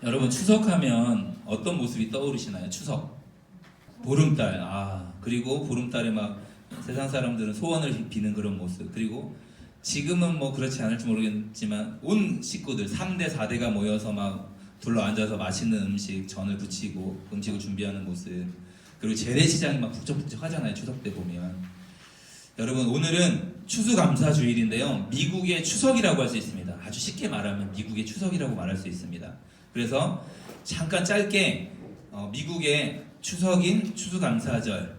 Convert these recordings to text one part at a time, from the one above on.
여러분 추석하면 어떤 모습이 떠오르시나요? 추석, 보름달. 그리고 보름달에 막 세상 사람들은 소원을 비는 그런 모습. 그리고 지금은 뭐 그렇지 않을지 모르겠지만 온 식구들 3대 4대가 모여서 막 둘러 앉아서 맛있는 음식, 전을 부치고 음식을 준비하는 모습. 그리고 재래시장이 막 북적북적 하잖아요, 추석 때 보면. 여러분, 오늘은 추수감사주일인데요, 미국의 추석이라고 할 수 있습니다. 아주 쉽게 말하면 미국의 추석이라고 말할 수 있습니다. 그래서 잠깐 짧게 미국의 추석인 추수감사절을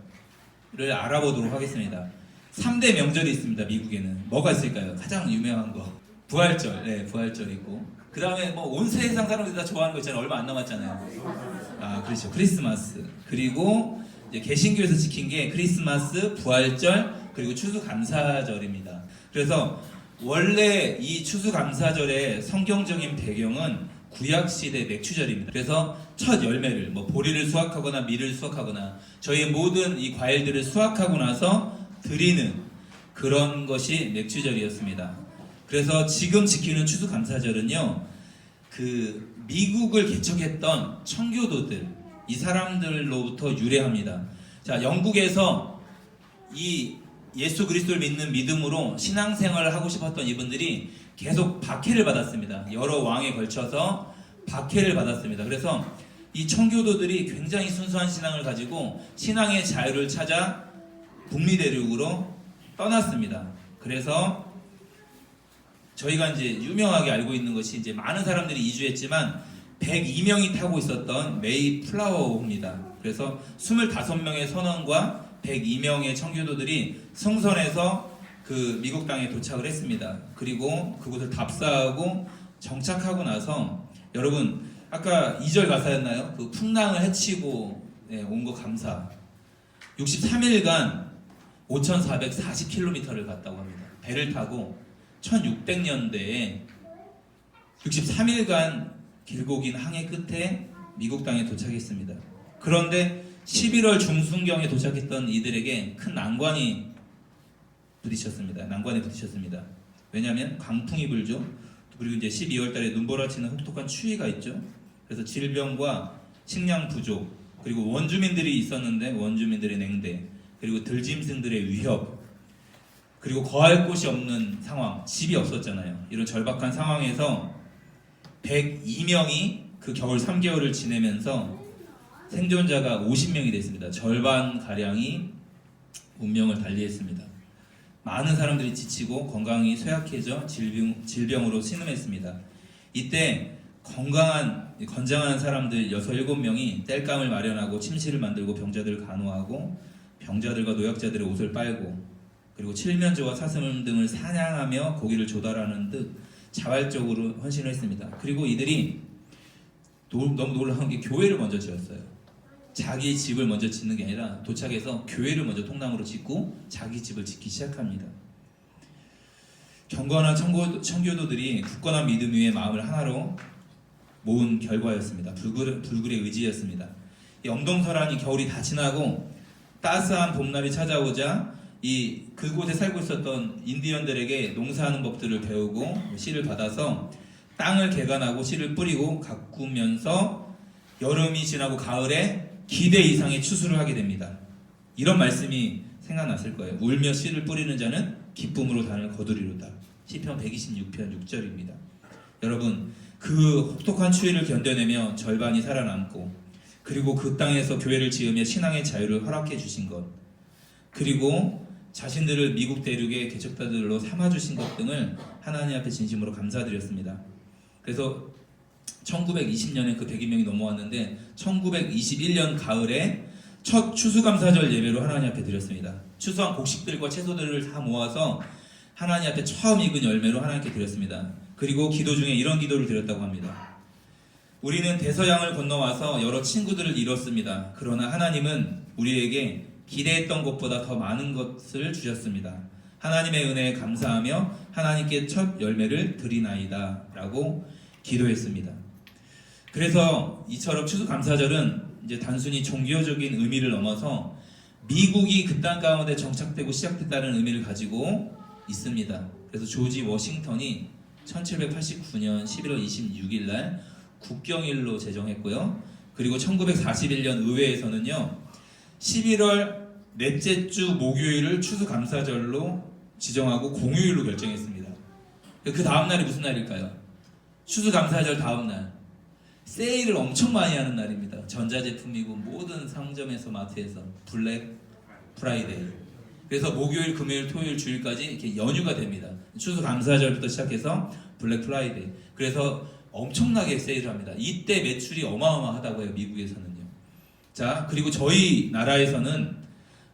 알아보도록 하겠습니다. 3대 명절이 있습니다. 미국에는 뭐가 있을까요? 가장 유명한 거 부활절. 네, 부활절 있고, 그 다음에 뭐 온 세상 사람들이 다 좋아하는 거 있잖아요. 얼마 안 남았잖아요. 그렇죠, 크리스마스. 그리고 이제 개신교에서 지킨 게 크리스마스, 부활절, 그리고 추수감사절입니다. 그래서 원래 이 추수감사절의 성경적인 배경은 구약시대 맥추절입니다. 그래서 첫 열매를, 뭐 보리를 수확하거나 밀을 수확하거나 저희의 모든 이 과일들을 수확하고 나서 드리는 그런 것이 맥추절이었습니다. 그래서 지금 지키는 추수감사절은요, 그 미국을 개척했던 청교도들, 이 사람들로부터 유래합니다. 자, 영국에서 이 예수 그리스도를 믿는 믿음으로 신앙생활을 하고 싶었던 이분들이 계속 박해를 받았습니다. 여러 왕에 걸쳐서 박해를 받았습니다. 그래서 이 청교도들이 굉장히 순수한 신앙을 가지고 신앙의 자유를 찾아 북미 대륙으로 떠났습니다. 그래서 저희가 이제 유명하게 알고 있는 것이, 이제 많은 사람들이 이주했지만 102명이 타고 있었던 메이플라워호입니다. 그래서 25명의 선원과 102명의 청교도들이 성선에서 그 미국 땅에 도착을 했습니다. 그리고 그곳을 답사하고 정착하고 나서, 여러분 아까 2절 가사였나요? 그 풍랑을 헤치고 온 거 감사. 63일간 5,440km를 갔다고 합니다. 배를 타고 1600년대에 63일간 길고 긴 항해 끝에 미국 땅에 도착했습니다. 그런데 11월 중순경에 도착했던 이들에게 큰 난관이 부딪혔습니다. 왜냐하면 강풍이 불죠. 그리고 이제 12월 달에 눈보라치는 혹독한 추위가 있죠. 그래서 질병과 식량 부족, 그리고 원주민들이 있었는데 원주민들의 냉대, 그리고 들짐승들의 위협, 그리고 거할 곳이 없는 상황, 집이 없었잖아요. 이런 절박한 상황에서 102명이 그 겨울 3개월을 지내면서 생존자가 50명이 됐습니다. 절반가량이 운명을 달리했습니다. 많은 사람들이 지치고 건강이 쇠약해져 질병으로 신음했습니다. 이때 건장한 사람들 6, 7명이 땔감을 마련하고 침실을 만들고 병자들을 간호하고 병자들과 노약자들의 옷을 빨고, 그리고 칠면조와 사슴 등을 사냥하며 고기를 조달하는 듯 자발적으로 헌신을 했습니다. 그리고 이들이 너무 놀라운 게 교회를 먼저 지었어요. 자기 집을 먼저 짓는 게 아니라 도착해서 교회를 먼저 통나무로 짓고 자기 집을 짓기 시작합니다. 경건한 청교도들이 굳건한 믿음 위에 마음을 하나로 모은 결과였습니다. 불굴의 의지였습니다. 이 엄동설한 이 겨울이 다 지나고 따스한 봄날이 찾아오자 그곳에 살고 있었던 인디언들에게 농사하는 법들을 배우고 씨를 받아서 땅을 개간하고 씨를 뿌리고 가꾸면서 여름이 지나고 가을에 기대 이상의 추수를 하게 됩니다. 이런 말씀이 생각났을 거예요. 울며 씨를 뿌리는 자는 기쁨으로 단을 거두리로다. 시편 126편 6절입니다. 여러분, 그 혹독한 추위를 견뎌내며 절반이 살아남고, 그리고 그 땅에서 교회를 지으며 신앙의 자유를 허락해 주신 것, 그리고 자신들을 미국 대륙의 개척자들로 삼아주신 것 등을 하나님 앞에 진심으로 감사드렸습니다. 그래서 1920년에 그 102명이 넘어왔는데 1921년 가을에 첫 추수감사절 예배로 하나님 앞에 드렸습니다. 추수한 곡식들과 채소들을 다 모아서 하나님 앞에 처음 익은 열매로 하나님께 드렸습니다. 그리고 기도 중에 이런 기도를 드렸다고 합니다. 우리는 대서양을 건너와서 여러 친구들을 잃었습니다. 그러나 하나님은 우리에게 기대했던 것보다 더 많은 것을 주셨습니다. 하나님의 은혜에 감사하며 하나님께 첫 열매를 드리나이다 라고 기도했습니다. 그래서 이처럼 추수감사절은 이제 단순히 종교적인 의미를 넘어서 미국이 그 땅 가운데 정착되고 시작됐다는 의미를 가지고 있습니다. 그래서 조지 워싱턴이 1789년 11월 26일 날 국경일로 제정했고요. 그리고 1941년 의회에서는요 11월 넷째 주 목요일을 추수감사절로 지정하고 공휴일로 결정했습니다. 그 다음 날이 무슨 날일까요? 추수감사절 다음 날. 세일을 엄청 많이 하는 날입니다. 전자제품이고 모든 상점에서 마트에서 블랙 프라이데이. 그래서 목요일, 금요일, 토요일, 주일까지 이렇게 연휴가 됩니다. 추수감사절부터 시작해서 블랙 프라이데이. 그래서 엄청나게 세일을 합니다. 이때 매출이 어마어마하다고 해요. 미국에서는요. 자, 그리고 저희 나라에서는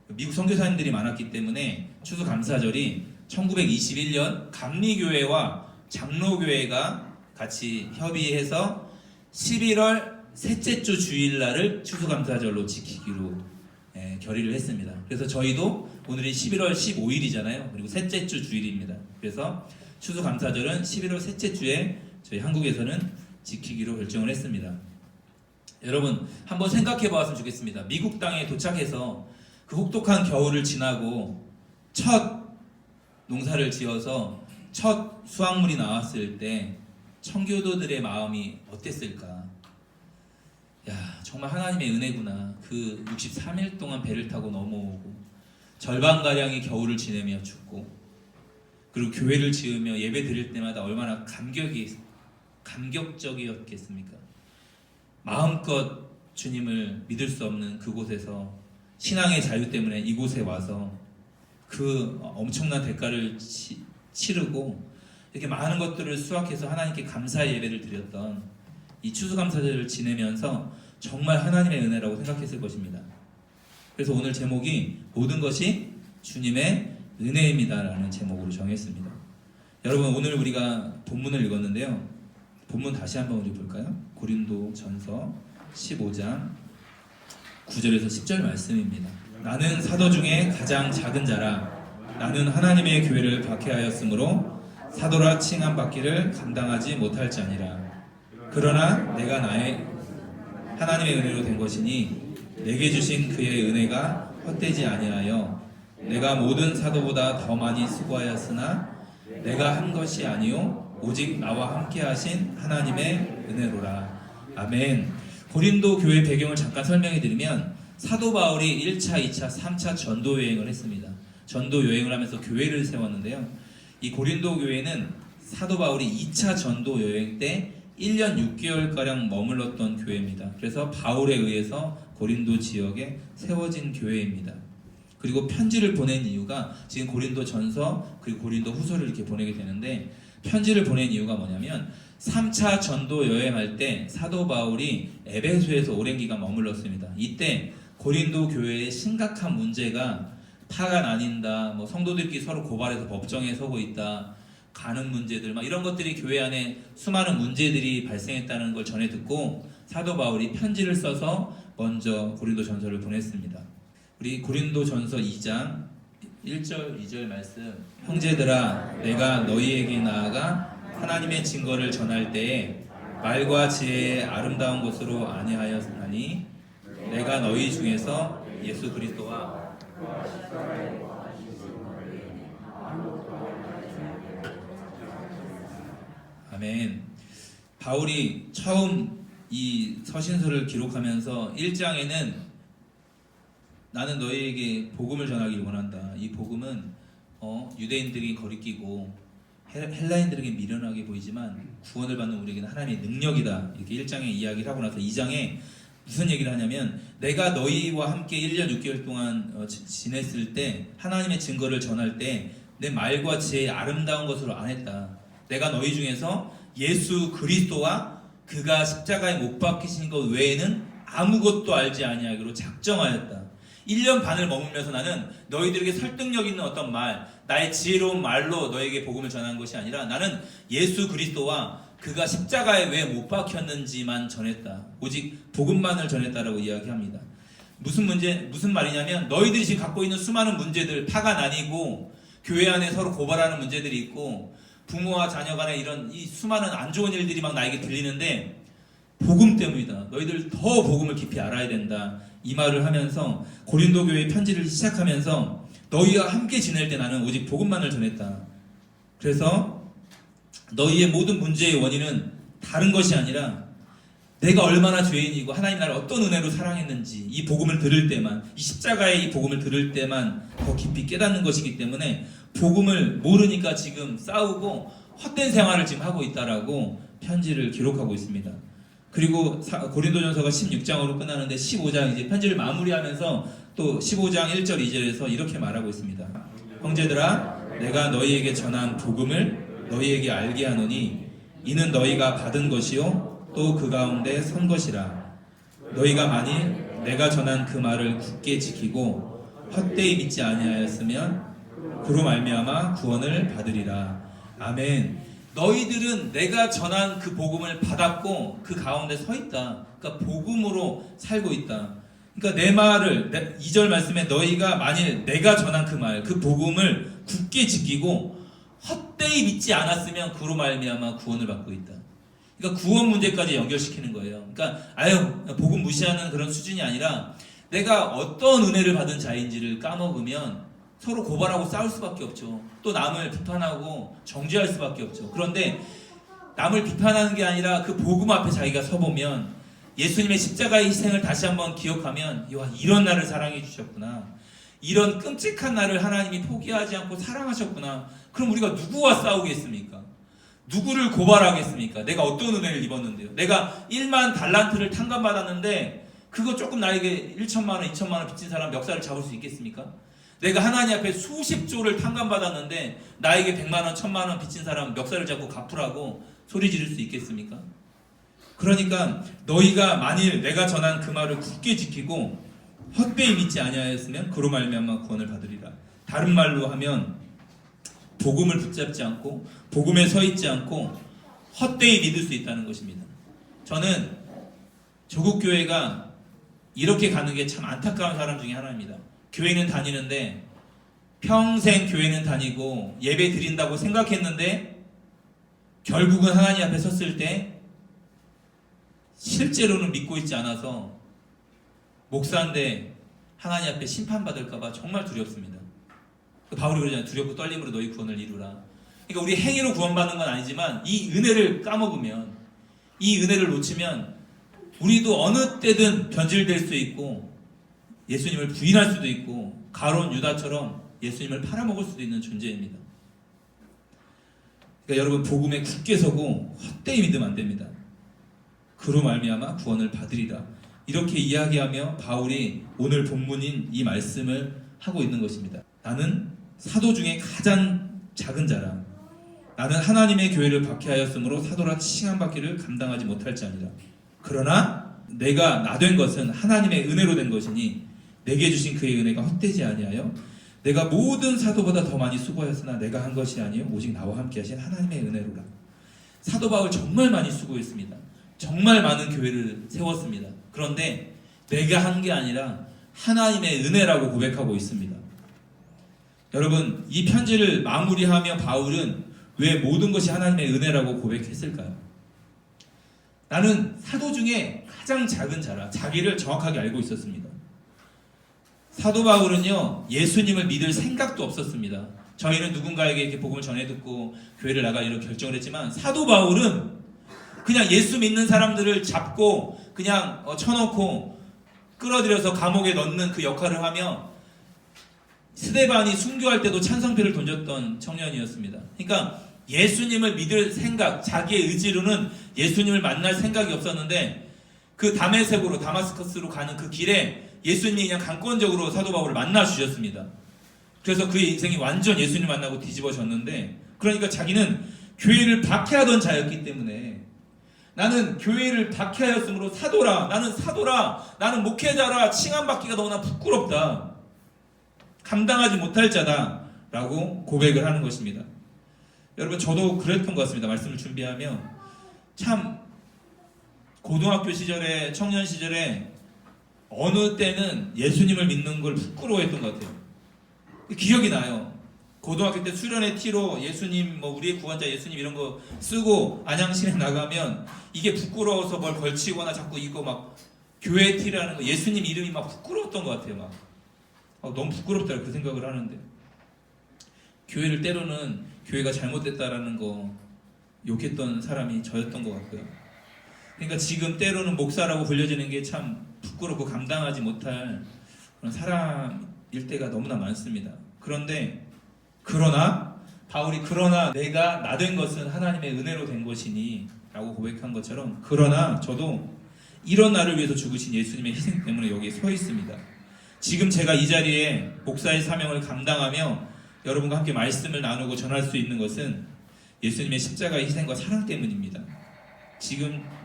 미국 선교사님들이 많았기 때문에 추수감사절이 1921년 감리교회와 장로교회가 같이 협의해서 11월 셋째 주 주일날을 추수감사절로 지키기로 결의를 했습니다. 그래서 저희도 오늘이 11월 15일이잖아요. 그리고 셋째 주 주일입니다. 그래서 추수감사절은 11월 셋째 주에 저희 한국에서는 지키기로 결정을 했습니다. 여러분 한번 생각해 보았으면 좋겠습니다. 미국 땅에 도착해서 그 혹독한 겨울을 지나고 첫 농사를 지어서 첫 수확물이 나왔을 때 청교도들의 마음이 어땠을까? 야, 정말 하나님의 은혜구나. 그 63일 동안 배를 타고 넘어오고 절반가량이 겨울을 지내며 죽고 그리고 교회를 지으며 예배 드릴 때마다 얼마나 감격적이었겠습니까? 마음껏 주님을 믿을 수 없는 그곳에서 신앙의 자유 때문에 이곳에 와서 그 엄청난 대가를 치르고 이렇게 많은 것들을 수확해서 하나님께 감사의 예배를 드렸던 이 추수감사절을 지내면서 정말 하나님의 은혜라고 생각했을 것입니다. 그래서 오늘 제목이 모든 것이 주님의 은혜입니다 라는 제목으로 정했습니다. 여러분 오늘 우리가 본문을 읽었는데요. 본문 다시 한번 우리 볼까요? 고린도 전서 15장 9절에서 10절 말씀입니다. 나는 사도 중에 가장 작은 자라. 나는 하나님의 교회를 박해하였으므로 사도라 칭함받기를 감당하지 못할지 아니라. 그러나 내가 나의 하나님의 은혜로 된 것이니 내게 주신 그의 은혜가 헛되지 아니하여 내가 모든 사도보다 더 많이 수고하였으나 내가 한 것이 아니요 오직 나와 함께 하신 하나님의 은혜로라. 아멘. 고린도 교회 배경을 잠깐 설명해 드리면 사도 바울이 1차, 2차, 3차 전도 여행을 했습니다. 전도 여행을 하면서 교회를 세웠는데요. 이 고린도 교회는 사도 바울이 2차 전도 여행 때 1년 6개월가량 머물렀던 교회입니다. 그래서 바울에 의해서 고린도 지역에 세워진 교회입니다. 그리고 편지를 보낸 이유가 지금 고린도 전서 그리고 고린도 후서를 이렇게 보내게 되는데 편지를 보낸 이유가 뭐냐면 3차 전도 여행할 때 사도 바울이 에베소에서 오랜 기간 머물렀습니다. 이때 고린도 교회의 심각한 문제가 파가 나뉜다, 뭐 성도들끼리 서로 고발해서 법정에 서고 있다, 가는 문제들, 막 이런 것들이 교회 안에 수많은 문제들이 발생했다는 걸 전해 듣고 사도 바울이 편지를 써서 먼저 고린도 전서를 보냈습니다. 우리 고린도 전서 2장 1절 2절 말씀. 형제들아 내가 너희에게 나아가 하나님의 증거를 전할 때에 말과 지혜의 아름다운 것으로 아니하였나니 내가 너희 중에서 예수 그리스도와 아멘. 바울이 처음 이 서신서를 기록하면서 1장에는 나는 너희에게 복음을 전하길 원한다. 이 복음은 유대인들이 거리끼고 헬라인들에게 미련하게 보이지만 구원을 받는 우리에게는 하나님의 능력이다. 이렇게 1장에 이야기를 하고 나서 2장에 무슨 얘기를 하냐면 내가 너희와 함께 1년 6개월 동안 지냈을 때 하나님의 증거를 전할 때 내 말과 지혜의 아름다운 것으로 안 했다. 내가 너희 중에서 예수 그리스도와 그가 십자가에 못 박히신 것 외에는 아무것도 알지 아니하기로 작정하였다. 1년 반을 머물면서 나는 너희들에게 설득력 있는 어떤 말, 나의 지혜로운 말로 너에게 복음을 전한 것이 아니라 나는 예수 그리스도와 그가 십자가에 왜 못 박혔는지만 전했다. 오직 복음만을 전했다라고 이야기합니다. 무슨 말이냐면 너희들이 지금 갖고 있는 수많은 문제들, 파가 나뉘고 교회 안에 서로 고발하는 문제들이 있고 부모와 자녀 간에 이런 이 수많은 안 좋은 일들이 막 나에게 들리는데 복음 때문이다. 너희들 더 복음을 깊이 알아야 된다. 이 말을 하면서 고린도 교회 편지를 시작하면서 너희와 함께 지낼 때 나는 오직 복음만을 전했다. 그래서 너희의 모든 문제의 원인은 다른 것이 아니라 내가 얼마나 죄인이고 하나님 나를 어떤 은혜로 사랑했는지 이 복음을 들을 때만, 이 십자가의 이 복음을 들을 때만 더 깊이 깨닫는 것이기 때문에 복음을 모르니까 지금 싸우고 헛된 생활을 지금 하고 있다라고 편지를 기록하고 있습니다. 그리고 고린도전서가 16장으로 끝나는데 15장 이제 편지를 마무리하면서 또 15장 1절 2절에서 이렇게 말하고 있습니다. 형제들아, 내가 너희에게 전한 복음을 너희에게 알게 하노니 이는 너희가 받은 것이요 또 그 가운데 선 것이라. 너희가 만일 내가 전한 그 말을 굳게 지키고 헛되이 믿지 아니하였으면 그로 말미암아 구원을 받으리라. 아멘. 너희들은 내가 전한 그 복음을 받았고 그 가운데 서 있다. 그러니까 복음으로 살고 있다. 그러니까 내 말을 2절 말씀에 너희가 만일 내가 전한 그 말, 그 복음을 굳게 지키고 헛되이 믿지 않았으면 그로 말미암아 구원을 받고 있다. 그러니까 구원 문제까지 연결시키는 거예요. 그러니까 복음 무시하는 그런 수준이 아니라 내가 어떤 은혜를 받은 자인지를 까먹으면 서로 고발하고 싸울 수밖에 없죠. 또 남을 비판하고 정죄할 수밖에 없죠. 그런데 남을 비판하는 게 아니라 그 복음 앞에 자기가 서보면 예수님의 십자가의 희생을 다시 한번 기억하면 와, 이런 나를 사랑해 주셨구나. 이런 끔찍한 나를 하나님이 포기하지 않고 사랑하셨구나. 그럼 우리가 누구와 싸우겠습니까? 누구를 고발하겠습니까? 내가 어떤 은혜를 입었는데요. 내가 1만 달란트를 탕감받았는데 그거 조금 나에게 1천만 원, 2천만 원 빚진 사람 멱살을 잡을 수 있겠습니까? 내가 하나님 앞에 수십 조를 탕감받았는데 나에게 100만 원, 1000만 원 빚진 사람 멱살을 잡고 갚으라고 소리 지를 수 있겠습니까? 그러니까 너희가 만일 내가 전한 그 말을 굳게 지키고 헛되이 믿지 아니하였으면 그로 말미암아 구원을 받으리라. 다른 말로 하면 복음을 붙잡지 않고 복음에 서 있지 않고 헛되이 믿을 수 있다는 것입니다. 저는 조국 교회가 이렇게 가는 게 참 안타까운 사람 중에 하나입니다. 교회는 다니는데 평생 교회는 다니고 예배 드린다고 생각했는데 결국은 하나님 앞에 섰을 때 실제로는 믿고 있지 않아서 목사인데 하나님 앞에 심판받을까봐 정말 두렵습니다. 바울이 그러잖아요. 두렵고 떨림으로 너희 구원을 이루라. 그러니까 우리 행위로 구원받는 건 아니지만 이 은혜를 까먹으면, 이 은혜를 놓치면 우리도 어느 때든 변질될 수 있고 예수님을 부인할 수도 있고 가론 유다처럼 예수님을 팔아먹을 수도 있는 존재입니다. 그러니까 여러분 복음에 굳게 서고 헛되이 믿으면 안 됩니다. 그로 말미암아 구원을 받으리라. 이렇게 이야기하며 바울이 오늘 본문인 이 말씀을 하고 있는 것입니다. 나는 사도 중에 가장 작은 자라. 나는 하나님의 교회를 박해하였으므로 사도라 칭함받기를 감당하지 못할지 아니라. 그러나 내가 나 된 것은 하나님의 은혜로 된 것이니 내게 주신 그의 은혜가 헛되지 아니하여 내가 모든 사도보다 더 많이 수고하였으나 내가 한 것이 아니요 오직 나와 함께 하신 하나님의 은혜로라. 사도 바울 정말 많이 수고했습니다. 정말 많은 교회를 세웠습니다. 그런데 내가 한 게 아니라 하나님의 은혜라고 고백하고 있습니다. 여러분, 이 편지를 마무리하며 바울은 왜 모든 것이 하나님의 은혜라고 고백했을까요? 나는 사도 중에 가장 작은 자라. 자기를 정확하게 알고 있었습니다. 사도 바울은요, 예수님을 믿을 생각도 없었습니다. 저희는 누군가에게 이렇게 복음을 전해 듣고 교회를 나가기로 결정을 했지만 사도 바울은 그냥 예수 믿는 사람들을 잡고 그냥 쳐놓고 끌어들여서 감옥에 넣는 그 역할을 하며 스데반이 순교할 때도 찬성표를 던졌던 청년이었습니다. 그러니까 예수님을 믿을 생각, 자기의 의지로는 예수님을 만날 생각이 없었는데 그 다메섹으로 다마스커스로 가는 그 길에 예수님이 그냥 강권적으로 사도 바울을 만나 주셨습니다. 그래서 그의 인생이 완전 예수님 만나고 뒤집어졌는데, 그러니까 자기는 교회를 박해하던 자였기 때문에 나는 교회를 박해하였으므로 사도라, 나는 목회자라 칭함받기가 너무나 부끄럽다, 감당하지 못할 자다 라고 고백을 하는 것입니다. 여러분, 저도 그랬던 것 같습니다. 말씀을 준비하며 참 고등학교 시절에, 청년 시절에 어느 때는 예수님을 믿는 걸 부끄러워했던 것 같아요. 기억이 나요. 고등학교 때 수련회 티로 예수님, 우리의 구원자 예수님 이런 거 쓰고 안양시내 나가면 이게 부끄러워서 뭘 걸치거나 자꾸 이거 막 교회 티라는 거, 예수님 이름이 막 부끄러웠던 것 같아요. 너무 부끄럽다 그 생각을 하는데, 교회를 때로는 교회가 잘못됐다라는 거 욕했던 사람이 저였던 것 같고요. 그러니까 지금 때로는 목사라고 불려지는 게 참 부끄럽고 감당하지 못할 그런 사람일 때가 너무나 많습니다. 그러나 바울이 그러나 내가 나 된 것은 하나님의 은혜로 된 것이니 라고 고백한 것처럼 그러나 저도 이런 나를 위해서 죽으신 예수님의 희생 때문에 여기에 서 있습니다. 지금 제가 이 자리에 목사의 사명을 감당하며 여러분과 함께 말씀을 나누고 전할 수 있는 것은 예수님의 십자가의 희생과 사랑 때문입니다.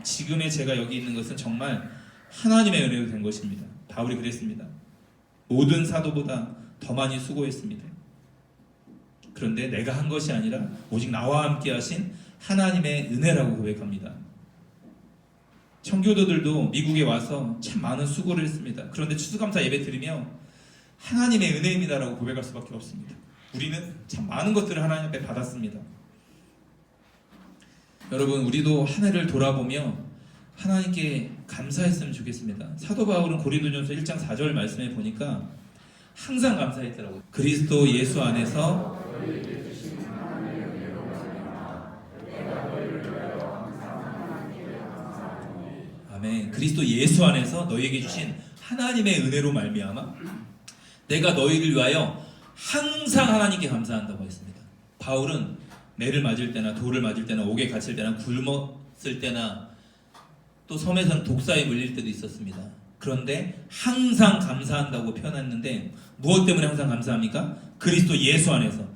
지금의 제가 여기 있는 것은 정말 하나님의 은혜로 된 것입니다. 바울이 그랬습니다. 모든 사도보다 더 많이 수고했습니다. 그런데 내가 한 것이 아니라 오직 나와 함께 하신 하나님의 은혜라고 고백합니다. 청교도들도 미국에 와서 참 많은 수고를 했습니다. 그런데 추수감사 예배 드리며 하나님의 은혜입니다라고 고백할 수밖에 없습니다. 우리는 참 많은 것들을 하나님 앞에 받았습니다. 여러분, 우리도 한 해를 돌아보며 하나님께 감사했으면 좋겠습니다. 사도 바울은 고린도전서 1장 4절 말씀에 보니까 항상 감사했더라고요. 그리스도 예수 안에서 아멘. 그리스도 예수 안에서 너희에게 주신 하나님의 은혜로 말미암아 내가 너희를 위하여 항상 하나님께 감사한다고 했습니다. 바울은 매를 맞을 때나 돌을 맞을 때나 옥에 갇힐 때나 굶었을 때나 또 섬에서는 독사에 물릴 때도 있었습니다. 그런데 항상 감사한다고 표현했는데 무엇 때문에 항상 감사합니까? 그리스도 예수 안에서.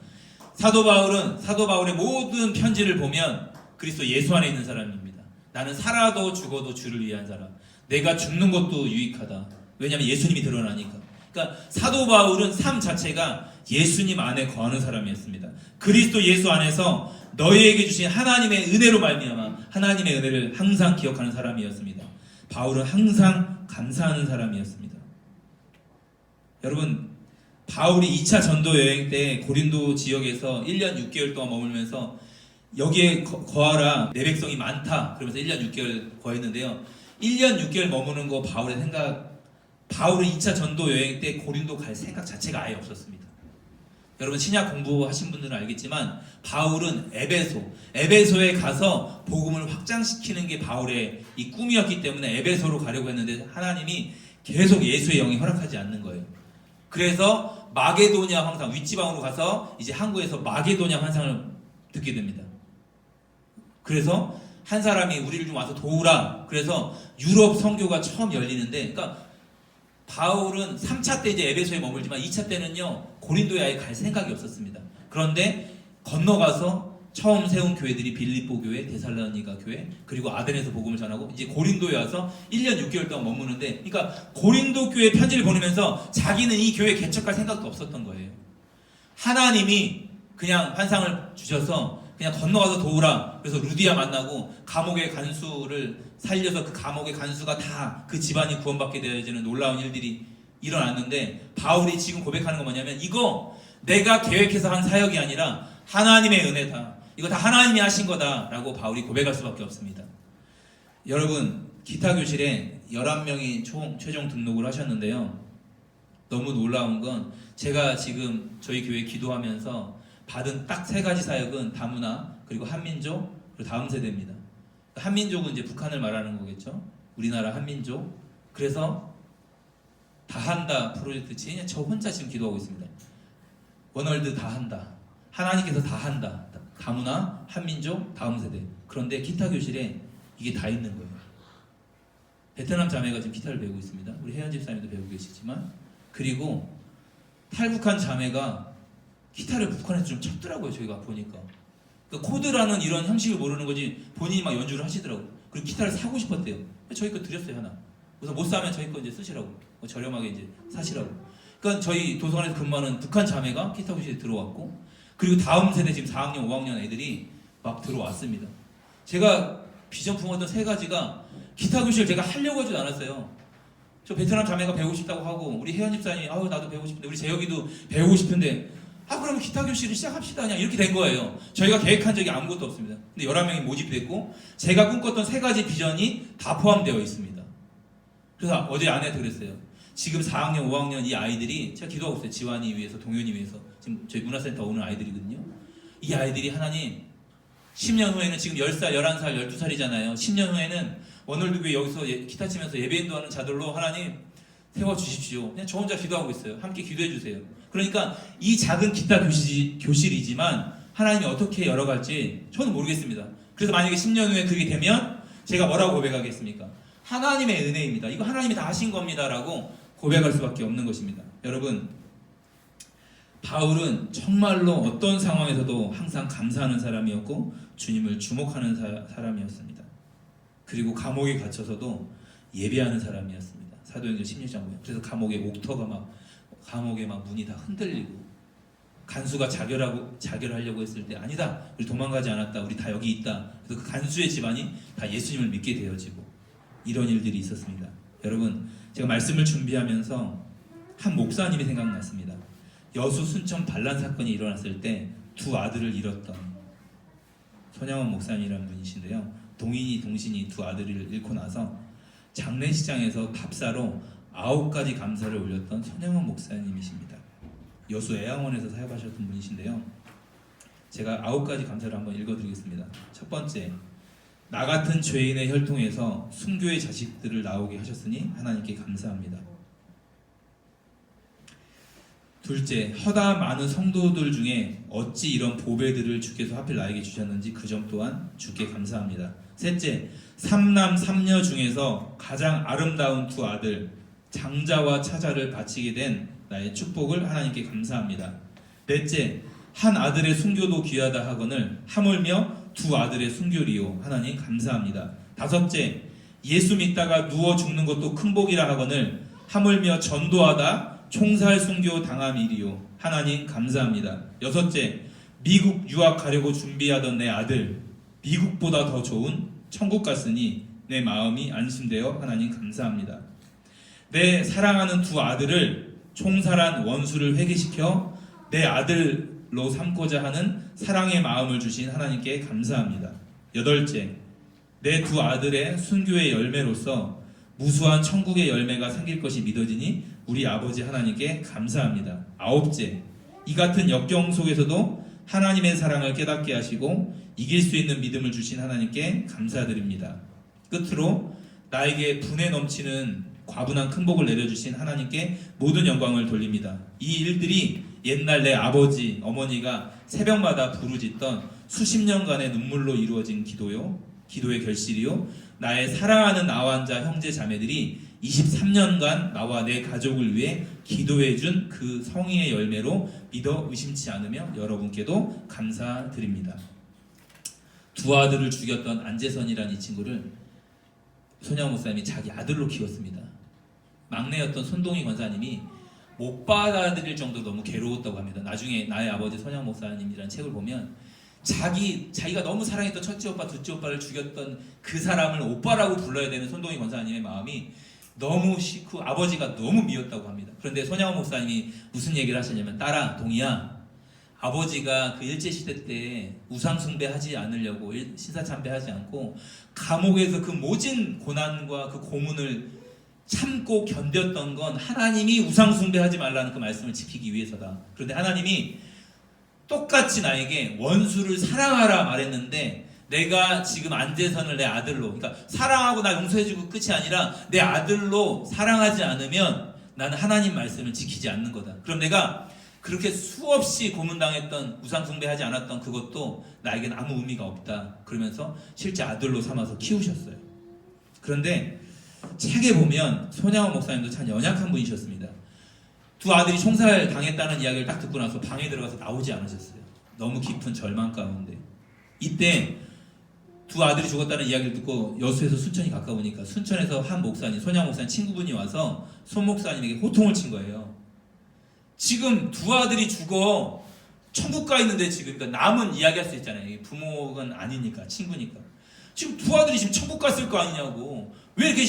사도 바울의 모든 편지를 보면 그리스도 예수 안에 있는 사람입니다. 나는 살아도 죽어도 주를 위한 사람. 내가 죽는 것도 유익하다. 왜냐하면 예수님이 드러나니까. 그러니까 사도 바울은 삶 자체가 예수님 안에 거하는 사람이었습니다. 그리스도 예수 안에서 너희에게 주신 하나님의 은혜로 말미암아 하나님의 은혜를 항상 기억하는 사람이었습니다. 바울은 항상 감사하는 사람이었습니다. 여러분, 바울이 2차 전도 여행 때 고린도 지역에서 1년 6개월 동안 머물면서 여기에 거하라 내 백성이 많다 그러면서 1년 6개월 거했는데요. 1년 6개월 머무는 거 바울은 2차 전도 여행 때 고린도 갈 생각 자체가 아예 없었습니다. 여러분 신약 공부하신 분들은 알겠지만 바울은 에베소에 가서 복음을 확장시키는 게 바울의 이 꿈이었기 때문에 에베소로 가려고 했는데 하나님이 계속 예수의 영이 허락하지 않는 거예요. 그래서 마게도냐 황상, 윗지방으로 가서 이제 한국에서 마게도냐 환상을 듣게 됩니다. 그래서 한 사람이 우리를 좀 와서 도우라. 그래서 유럽 선교가 처음 열리는데, 그러니까 바울은 3차 때 이제 에베소에 머물지만 2차 때는요 고린도에 아예 갈 생각이 없었습니다. 그런데 건너가서 처음 세운 교회들이 빌립보 교회, 데살로니가 교회, 그리고 아덴에서 복음을 전하고 이제 고린도에 와서 1년 6개월 동안 머무는데, 그러니까 고린도 교회 편지를 보내면서 자기는 이 교회 개척할 생각도 없었던 거예요. 하나님이 그냥 환상을 주셔서 그냥 건너가서 도우라. 그래서 루디아 만나고 감옥의 간수를 살려서 그 감옥의 간수가 다 그 집안이 구원받게 되어지는 놀라운 일들이 일어났는데, 바울이 지금 고백하는 건 뭐냐면 이거 내가 계획해서 한 사역이 아니라 하나님의 은혜다. 이거 다 하나님이 하신 거다 라고 바울이 고백할 수밖에 없습니다. 여러분, 기타교실에 11명이 최종 등록을 하셨는데요. 너무 놀라운 건 제가 지금 저희 교회 기도하면서 받은 딱 3가지 사역은 다문화, 그리고 한민족, 그리고 다음 세대입니다. 한민족은 이제 북한을 말하는 거겠죠. 우리나라 한민족. 그래서 다한다 프로젝트 진짜 저 혼자 지금 기도하고 있습니다. 원월드 다한다. 하나님께서 다한다. 다문화, 한민족, 다음 세대. 그런데 기타 교실에 이게 다 있는 거예요. 베트남 자매가 지금 기타를 배우고 있습니다. 우리 혜연 집사님도 배우고 계시지만, 그리고 탈북한 자매가 기타를 북한에서 좀 쳤더라고요. 저희가 보니까. 그러니까 코드라는 이런 형식을 모르는 거지 본인이 막 연주를 하시더라고요. 그리고 기타를 사고 싶었대요. 저희 거 드렸어요, 하나. 그래서 못 사면 저희 거 이제 쓰시라고. 저렴하게 이제 사시라고. 그러니까 저희 도서관에서 근무하는 북한 자매가 기타 교실에 들어왔고, 그리고 다음 세대 지금 4학년, 5학년 애들이 막 들어왔습니다. 제가 비전 품었던 3가지가 기타 교실 제가 하려고 하지도 않았어요. 저 베트남 자매가 배우고 싶다고 하고, 우리 혜연 집사님이 나도 배우고 싶은데, 우리 재혁이도 배우고 싶은데, 그러면 기타 교실을 시작합시다. 그냥 이렇게 된 거예요. 저희가 계획한 적이 아무것도 없습니다. 근데 11명이 모집됐고, 제가 꿈꿨던 3가지 비전이 다 포함되어 있습니다. 그래서 어제 아내한테 그랬어요. 지금 4학년, 5학년 이 아이들이, 제가 기도하고 있어요. 지환이 위해서, 동현이 위해서. 지금 저희 문화센터 오는 아이들이거든요. 이 아이들이 하나님, 10년 후에는 지금 10살, 11살, 12살이잖아요. 10년 후에는 원월드교회 여기서 기타 치면서 예배 인도하는 자들로 하나님 세워주십시오. 그냥 저 혼자 기도하고 있어요. 함께 기도해 주세요. 그러니까 이 작은 기타 교실이지만 하나님이 어떻게 열어갈지 저는 모르겠습니다. 그래서 만약에 10년 후에 그게 되면 제가 뭐라고 고백하겠습니까? 하나님의 은혜입니다. 이거 하나님이 다 하신 겁니다. 라고 고백할 수밖에 없는 것입니다. 여러분, 바울은 정말로 어떤 상황에서도 항상 감사하는 사람이었고 주님을 주목하는 사람이었습니다. 그리고 감옥에 gat혀서도 예배하는 사람이었습니다. 사도행전 16장 보면. 그래서 감옥에 문이 다 흔들리고 간수가 자결하려고 했을 때 아니다, 우리 도망가지 않았다, 우리 다 여기 있다. 그래서 그 간수의 집안이 다 예수님을 믿게 되어지고 이런 일들이 있었습니다. 여러분, 제가 말씀을 준비하면서 한 목사님이 생각났습니다. 여수 순천 반란 사건이 일어났을 때 두 아들을 잃었던 손양원 목사님이라는 분이신데요. 동인이 동신이 두 아들을 잃고 나서 장례식장에서 답사로 9가지 감사를 올렸던 손양원 목사님이십니다. 여수 애양원에서 사역하셨던 분이신데요. 제가 9가지 감사를 한번 읽어드리겠습니다. 첫 번째, 나 같은 죄인의 혈통에서 순교의 자식들을 나오게 하셨으니 하나님께 감사합니다. 둘째, 허다한 많은 성도들 중에 어찌 이런 보배들을 주께서 하필 나에게 주셨는지 그 점 또한 주께 감사합니다. 셋째, 3남 3녀 중에서 가장 아름다운 두 아들 장자와 차자를 바치게 된 나의 축복을 하나님께 감사합니다. 넷째, 한 아들의 순교도 귀하다 하거늘 하물며 두 아들의 순교리요 하나님 감사합니다. 다섯째, 예수 믿다가 누워 죽는 것도 큰 복이라 하거늘 하물며 전도하다 총살 순교 당함이리요 하나님 감사합니다. 여섯째, 미국 유학 가려고 준비하던 내 아들 미국보다 더 좋은 천국 갔으니 내 마음이 안심되어 하나님 감사합니다. 내 사랑하는 두 아들을 총살한 원수를 회개시켜 내 아들로 삼고자 하는 사랑의 마음을 주신 하나님께 감사합니다. 여덟째, 내 두 아들의 순교의 열매로서 무수한 천국의 열매가 생길 것이 믿어지니 우리 아버지 하나님께 감사합니다. 아홉째, 이 같은 역경 속에서도 하나님의 사랑을 깨닫게 하시고 이길 수 있는 믿음을 주신 하나님께 감사드립니다. 끝으로 나에게 분에 넘치는 과분한 큰 복을 내려주신 하나님께 모든 영광을 돌립니다. 이 일들이 옛날 내 아버지, 어머니가 새벽마다 부르짖던 수십 년간의 눈물로 이루어진 기도의 결실이요, 나의 사랑하는 나환자 형제 자매들이 23년간 나와 내 가족을 위해 기도해준 그 성의의 열매로 믿어 의심치 않으며 여러분께도 감사드립니다. 두 아들을 죽였던 안재선이라는 이 친구를 손양원 목사님이 자기 아들로 키웠습니다. 막내였던 손동희 권사님이 못 받아들일 정도로 너무 괴로웠다고 합니다. 나중에 나의 아버지 손양원 목사님이라는 책을 보면 자기가 너무 사랑했던 첫째 오빠, 둘째 오빠를 죽였던 그 사람을 오빠라고 불러야 되는 손동희 권사님의 마음이 너무 싫고 아버지가 너무 미웠다고 합니다. 그런데 손양원 목사님이 무슨 얘기를 하셨냐면, 딸아, 동희야, 아버지가 그 일제시대 때 우상숭배하지 않으려고 신사참배하지 않고 감옥에서 그 모진 고난과 그 고문을 참고 견뎠던 건 하나님이 우상숭배하지 말라는 그 말씀을 지키기 위해서다. 그런데 하나님이 똑같이 나에게 원수를 사랑하라 말했는데 내가 지금 안재선을 내 아들로, 그러니까 사랑하고 나 용서해주고 끝이 아니라 내 아들로 사랑하지 않으면 나는 하나님 말씀을 지키지 않는 거다. 그럼 내가 그렇게 수없이 고문당했던, 우상숭배하지 않았던 그것도 나에게는 아무 의미가 없다. 그러면서 실제 아들로 삼아서 키우셨어요. 그런데 책에 보면 손양원 목사님도 참 연약한 분이셨습니다. 두 아들이 총살 당했다는 이야기를 딱 듣고 나서 방에 들어가서 나오지 않으셨어요. 너무 깊은 절망 가운데. 이때 두 아들이 죽었다는 이야기를 듣고 여수에서 순천이 가까우니까 순천에서 한 목사님, 손양원 목사님 친구분이 와서 손 목사님에게 호통을 친 거예요. 지금 두 아들이 죽어 천국 가 있는데 지금, 그러니까 남은 이야기할 수 있잖아요. 부모는 아니니까, 친구니까. 지금 두 아들이 지금 천국 갔을 거 아니냐고. 왜 이렇게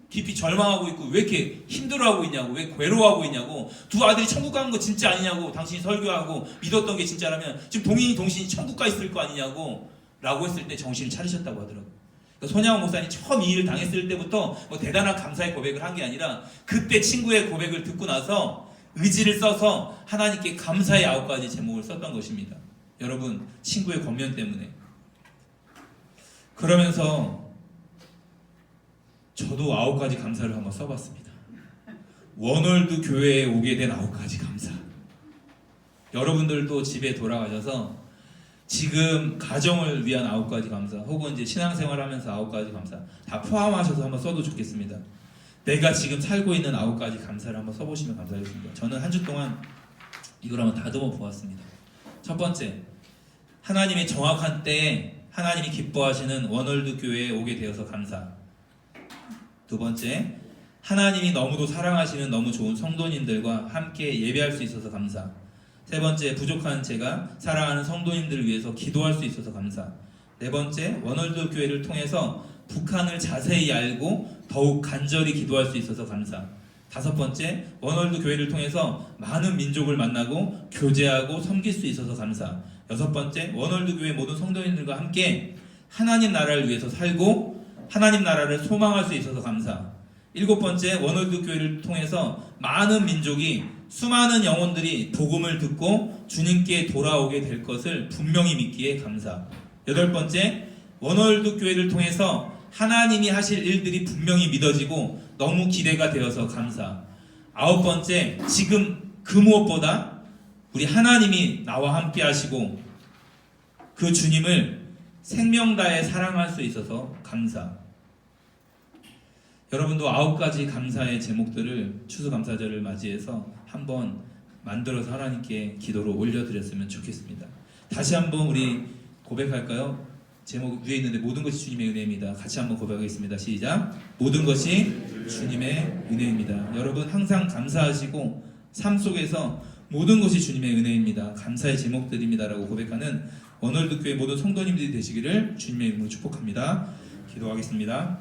깊이 절망하고 있고, 왜 이렇게 힘들어하고 있냐고, 왜 괴로워하고 있냐고, 두 아들이 천국 가는 거 진짜 아니냐고, 당신이 설교하고 믿었던 게 진짜라면 지금 동인이 동신이 천국 가 있을 거 아니냐고 라고 했을 때 정신을 차리셨다고 하더라고요. 그러니까 손양원 목사님 처음 이 일을 당했을 때부터 뭐 대단한 감사의 고백을 한 게 아니라 그때 친구의 고백을 듣고 나서 의지를 써서 하나님께 감사의 9가지 제목을 썼던 것입니다. 여러분, 친구의 권면 때문에 그러면서 저도 9가지 감사를 한번 써봤습니다. 원월드 교회에 오게 된 9가지 감사. 여러분들도 집에 돌아가셔서 지금 가정을 위한 9가지 감사, 혹은 이제 신앙생활하면서 9가지 감사 다 포함하셔서 한번 써도 좋겠습니다. 내가 지금 살고 있는 9가지 감사를 한번 써보시면 감사하겠습니다. 저는 한 주 동안 이걸 한번 다듬어 보았습니다. 첫 번째, 하나님의 정확한 때에 하나님이 기뻐하시는 원월드 교회에 오게 되어서 감사. 두 번째, 하나님이 너무도 사랑하시는 너무 좋은 성도님들과 함께 예배할 수 있어서 감사. 세 번째, 부족한 제가 사랑하는 성도님들을 위해서 기도할 수 있어서 감사. 네 번째, 원월드 교회를 통해서 북한을 자세히 알고 더욱 간절히 기도할 수 있어서 감사. 다섯 번째, 원월드 교회를 통해서 많은 민족을 만나고 교제하고 섬길 수 있어서 감사. 여섯 번째, 원월드 교회 모든 성도님들과 함께 하나님 나라를 위해서 살고 하나님 나라를 소망할 수 있어서 감사. 일곱 번째, 원월드 교회를 통해서 많은 민족이, 수많은 영혼들이 복음을 듣고 주님께 돌아오게 될 것을 분명히 믿기에 감사. 여덟 번째, 원월드 교회를 통해서 하나님이 하실 일들이 분명히 믿어지고 너무 기대가 되어서 감사. 아홉 번째, 지금 그 무엇보다 우리 하나님이 나와 함께 하시고 그 주님을 생명 다해 사랑할 수 있어서 감사. 여러분도 9가지 감사의 제목들을 추수감사절을 맞이해서 한번 만들어서 하나님께 기도로 올려드렸으면 좋겠습니다. 다시 한번 우리 고백할까요? 제목 위에 있는데 모든 것이 주님의 은혜입니다. 같이 한번 고백하겠습니다. 시작. 모든 것이 주님의 은혜입니다. 여러분 항상 감사하시고 삶 속에서 모든 것이 주님의 은혜입니다. 감사의 제목들입니다. 라고 고백하는 원월드 교회 모든 성도님들이 되시기를 주님의 이름으로 축복합니다. 기도하겠습니다.